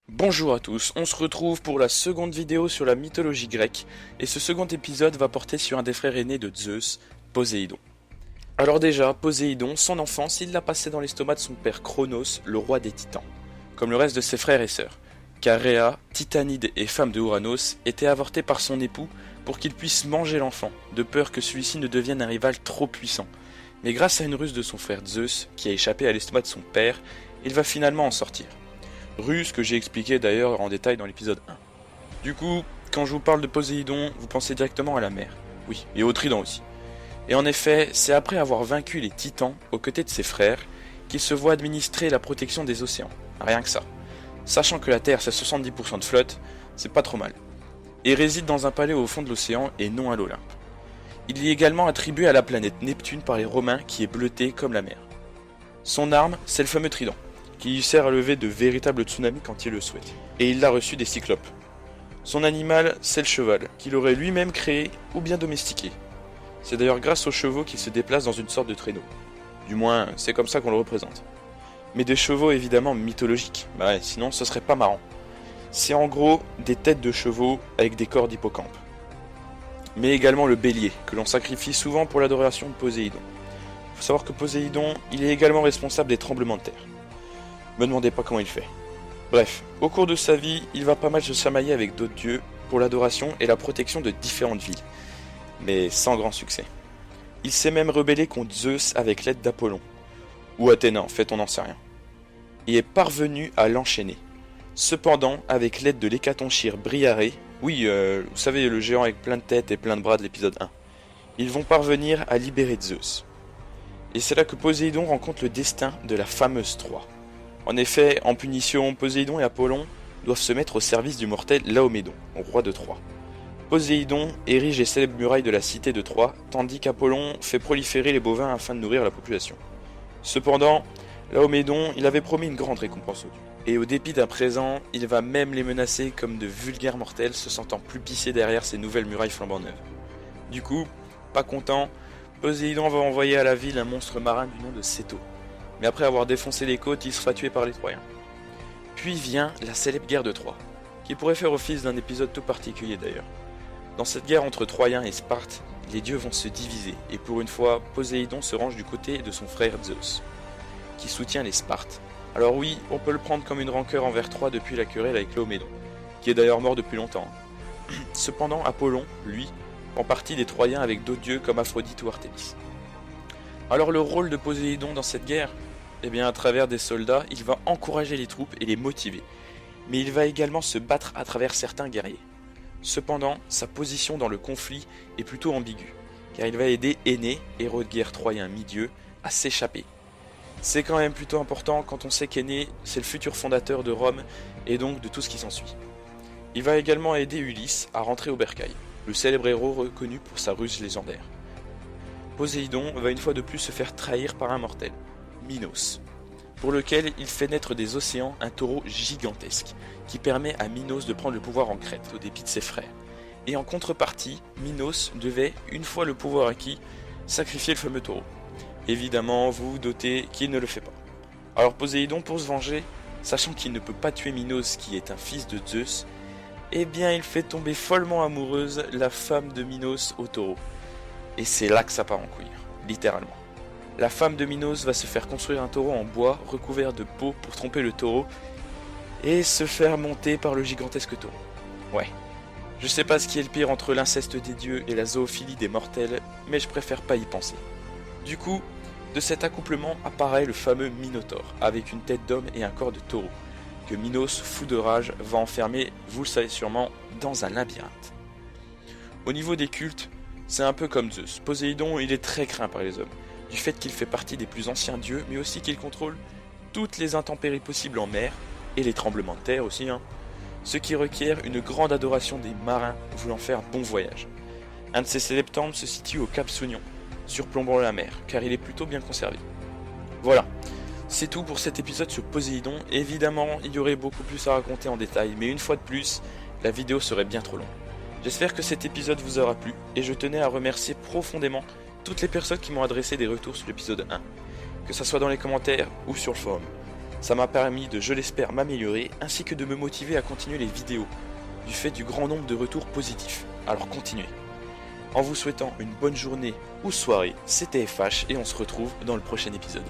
Bonjour à tous, on se retrouve pour la seconde vidéo sur la mythologie grecque, et ce second épisode va porter sur un des frères aînés de Zeus, Poséidon. Alors déjà, Poséidon, son enfance, il l'a passé dans l'estomac de son père Cronos, le roi des titans, comme le reste de ses frères et sœurs, car Rhea, titanide et femme de Ouranos, était avortée par son époux pour qu'il puisse manger l'enfant, de peur que celui-ci ne devienne un rival trop puissant. Mais grâce à une ruse de son frère Zeus, qui a échappé à l'estomac de son père, il va finalement en sortir. Ruse que j'ai expliqué d'ailleurs en détail dans l'épisode 1. Du coup, quand je vous parle de Poséidon, vous pensez directement à la mer. Oui, et au trident aussi. Et en effet, c'est après avoir vaincu les titans aux côtés de ses frères qu'il se voit administrer la protection des océans. Rien que ça. Sachant que la Terre c'est 70% de flotte, c'est pas trop mal. Et réside dans un palais au fond de l'océan et non à l'Olympe. Il y est également attribué à la planète Neptune par les Romains qui est bleutée comme la mer. Son arme, c'est le fameux trident, qui lui sert à lever de véritables tsunamis quand il le souhaite. Et il l'a reçu des cyclopes. Son animal, c'est le cheval, qu'il aurait lui-même créé ou bien domestiqué. C'est d'ailleurs grâce aux chevaux qu'il se déplace dans une sorte de traîneau. Du moins, c'est comme ça qu'on le représente. Mais des chevaux évidemment mythologiques, bah ouais, sinon ce serait pas marrant. C'est en gros des têtes de chevaux avec des corps d'hippocampe. Mais également le bélier, que l'on sacrifie souvent pour l'adoration de Poséidon. Faut savoir que Poséidon, il est également responsable des tremblements de terre. Me demandez pas comment il fait. Bref, au cours de sa vie, il va pas mal se chamailler avec d'autres dieux pour l'adoration et la protection de différentes villes. Mais sans grand succès. Il s'est même rebellé contre Zeus avec l'aide d'Apollon. Ou Athéna, en fait on n'en sait rien. Et est parvenu à l'enchaîner. Cependant, avec l'aide de l'hécatonchire Briarée, oui, vous savez le géant avec plein de têtes et plein de bras de l'épisode 1, ils vont parvenir à libérer Zeus. Et c'est là que Poséidon rencontre le destin de la fameuse Troie. En effet, en punition, Poséidon et Apollon doivent se mettre au service du mortel Laomédon, roi de Troie. Poséidon érige les célèbres murailles de la cité de Troie, tandis qu'Apollon fait proliférer les bovins afin de nourrir la population. Cependant, Laomédon, il avait promis une grande récompense aux dieux. Et au dépit d'un présent, il va même les menacer comme de vulgaires mortels se sentant plus pissés derrière ces nouvelles murailles flambant neuves. Du coup, pas content, Poséidon va envoyer à la ville un monstre marin du nom de Céto. Mais après avoir défoncé les côtes, il sera tué par les Troyens. Puis vient la célèbre guerre de Troie, qui pourrait faire office d'un épisode tout particulier d'ailleurs. Dans cette guerre entre Troyens et Sparte, les dieux vont se diviser, et pour une fois, Poséidon se range du côté de son frère Zeus, qui soutient les Spartes. Alors oui, on peut le prendre comme une rancœur envers Troie depuis la querelle avec Laomédon, qui est d'ailleurs mort depuis longtemps. Cependant, Apollon, lui, prend partie des Troyens avec d'autres dieux comme Aphrodite ou Artémis. Alors le rôle de Poséidon dans cette guerre, eh bien à travers des soldats, il va encourager les troupes et les motiver. Mais il va également se battre à travers certains guerriers. Cependant, sa position dans le conflit est plutôt ambiguë, car il va aider Énée, héros de guerre troyen mi-dieu, à s'échapper. C'est quand même plutôt important quand on sait qu'Énée, c'est le futur fondateur de Rome et donc de tout ce qui s'ensuit. Il va également aider Ulysse à rentrer au bercail, le célèbre héros reconnu pour sa ruse légendaire. Poséidon va une fois de plus se faire trahir par un mortel, Minos, pour lequel il fait naître des océans un taureau gigantesque, qui permet à Minos de prendre le pouvoir en Crète au dépit de ses frères. Et en contrepartie, Minos devait, une fois le pouvoir acquis, sacrifier le fameux taureau. Évidemment, vous vous doutez qu'il ne le fait pas. Alors Poséidon, pour se venger, sachant qu'il ne peut pas tuer Minos qui est un fils de Zeus, eh bien il fait tomber follement amoureuse la femme de Minos au taureau. Et c'est là que ça part en couille, littéralement. La femme de Minos va se faire construire un taureau en bois recouvert de peau pour tromper le taureau et se faire monter par le gigantesque taureau. Ouais, je sais pas ce qui est le pire entre l'inceste des dieux et la zoophilie des mortels, mais je préfère pas y penser. Du coup, de cet accouplement apparaît le fameux Minotaure, avec une tête d'homme et un corps de taureau, que Minos, fou de rage, va enfermer, vous le savez sûrement, dans un labyrinthe. Au niveau des cultes, c'est un peu comme Zeus. Poséidon, il est très craint par les hommes, du fait qu'il fait partie des plus anciens dieux, mais aussi qu'il contrôle toutes les intempéries possibles en mer, et les tremblements de terre aussi, ce qui requiert une grande adoration des marins voulant faire bon voyage. Un de ses célèbres temples se situe au Cap Sounion, surplombant la mer, car il est plutôt bien conservé. Voilà, c'est tout pour cet épisode sur Poséidon. Évidemment, il y aurait beaucoup plus à raconter en détail, mais une fois de plus, la vidéo serait bien trop longue. J'espère que cet épisode vous aura plu, et je tenais à remercier profondément toutes les personnes qui m'ont adressé des retours sur l'épisode 1, que ce soit dans les commentaires ou sur le forum. Ça m'a permis de, je l'espère, m'améliorer, ainsi que de me motiver à continuer les vidéos, du fait du grand nombre de retours positifs. Alors continuez. En vous souhaitant une bonne journée ou soirée, c'était FH et on se retrouve dans le prochain épisode.